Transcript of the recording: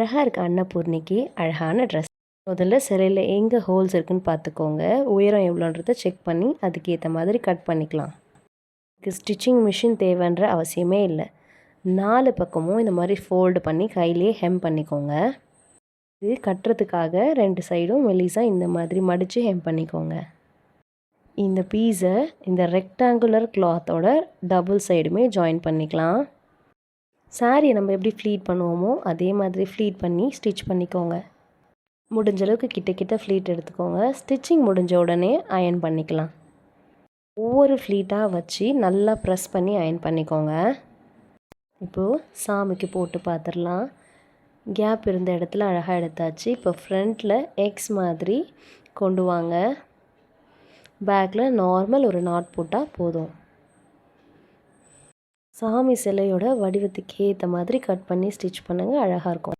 அழகாக இருக்க அன்னபூர்ணிக்கு அழகான ட்ரெஸ். முதல்ல சிலையில் எங்கே ஹோல்ஸ் இருக்குதுன்னு பார்த்துக்கோங்க. உயரம் எவ்வளோன்றதை செக் பண்ணி அதுக்கேற்ற மாதிரி கட் பண்ணிக்கலாம். இதுக்கு ஸ்டிச்சிங் மிஷின் தேவைன்ற அவசியமே இல்லை. 4 பக்கமும் இந்த மாதிரி ஃபோல்டு பண்ணி கையிலேயே ஹெம் பண்ணிக்கோங்க. இது கட்டுறதுக்காக 2 சைடும் மெலிசாக இந்த மாதிரி மடித்து ஹெம் பண்ணிக்கோங்க. இந்த பீஸை இந்த ரெக்டாங்குலர் கிளாத்தோட டபுள் சைடுமே ஜாயின் பண்ணிக்கலாம். சாரியை நம்ம எப்படி ஃப்ளீட் பண்ணுவோமோ அதே மாதிரி ஃப்ளீட் பண்ணி ஸ்டிச் பண்ணிக்கோங்க. முடிஞ்ச அளவுக்கு கிட்ட ஃப்ளீட் எடுத்துக்கோங்க. ஸ்டிச்சிங் முடிஞ்ச உடனே அயன் பண்ணிக்கலாம். ஒவ்வொரு ஃப்ளீட்டாக வச்சு நல்லா ப்ரெஸ் பண்ணி அயன் பண்ணிக்கோங்க. இப்போது சாமிக்கு போட்டு பார்த்துடலாம். கேப் இருந்த இடத்துல அழகாக எடுத்தாச்சு. இப்போ ஃப்ரண்ட்டில் எக்ஸ் மாதிரி கொண்டு வாங்க. பேக்கில் நார்மல் ஒரு நாட் போட்டால் போதும். சாமி சிலையோட வடிவத்துக்கு ஏற்ற மாதிரி கட் பண்ணி ஸ்டிச் பண்ணுங்கள். அழகாக இருக்கும்.